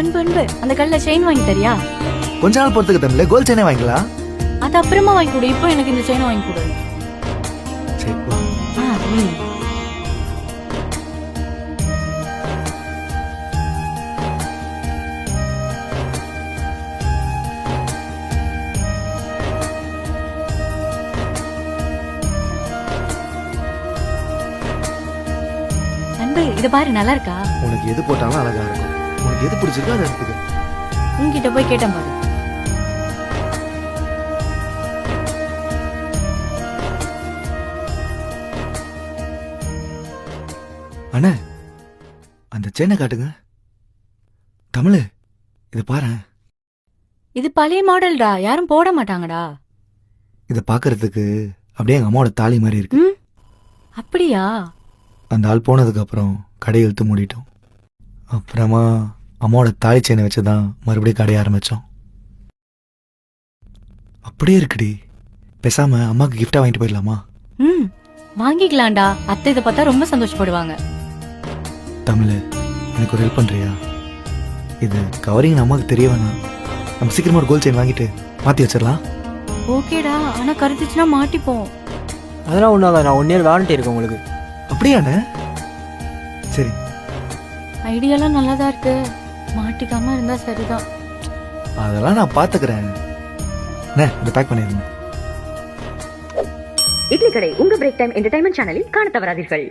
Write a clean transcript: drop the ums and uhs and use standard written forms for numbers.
அன்பு அன்பு அந்த கல்ல செயின் வாங்கி தரியா? கொஞ்ச நாள் பொறுத்துக்கு தமிழ்ல கோல்ட் செயினே வாங்கிக்கலாம். அது அப்புறமா வாங்கி கொடு, இப்போ எனக்கு இந்த செயின் வாங்கி கொடு. சரி போ. அன்பு இத பாரு, நல்லா இருக்கா? உனக்கு எது போட்டாலும் அழகா இருக்கும். உனக்கு எது பிடிச்சிருக்கோ அதை எடுத்துக்க. உன்கிட்ட போய் கேட்டேன் பாரு. அண்ணா அந்த செயினை காட்டுங்க. தமிழ் இத பாரு. இது பழைய மாடல்டா, யாரும் போட மாட்டாங்கடா. இத பாக்குறதுக்கு அப்படியே எங்க அம்மாவோட தாலி மாதிரி இருக்கு. அப்படியா? அந்த ஆள் போனதுக்கு அப்புறம் கடையை இழுத்து மூடிட்டோம். அப்புறமா அம்மாவோட தாலி செயினை வச்சுதான் மறுபடியும் கடையை ஆரம்பிச்சோம். அப்படியே இருக்குடி. பேசாம அம்மாக்கு கிஃப்டா வாங்கிட்டு போயிடலாமா? வாங்கிக்கலாம்டா. அத்தை இதை பார்த்தா ரொம்ப சந்தோஷப்படுவாங்க. தமிழ் எனக்கு ஒரு ஹெல்ப் பண்றியா? இது கவரிங் அம்மாவுக்கு தெரிய வேணாம். நம்ம சீக்கிரமா ஒரு கோல்ட் செயின் வாங்கிட்டு மாத்தி வச்சிடலாம். ஓகேடா, ஆனா கருத்துச்சுன்னா மாட்டிப்போம். அதெல்லாம் ஒன்றாக, நான் 1 இயர் வாரண்டி இருக்கேன் உங்களுக்கு. அப்படியாண்ணே? சரி, ஐடியாலாம் நல்லாதான் இருக்கு, மாட்டிக்காம இருந்தா சரிதான். அதெல்லாம் நான் பாத்துக்கிறேன். இதை பேக் பண்ணிருந்தேன். இட்லி கடை உங்க பிரேக் டைம் என்டர்டைன்மெண்ட் சேனலில் காண தவறாதீர்கள்.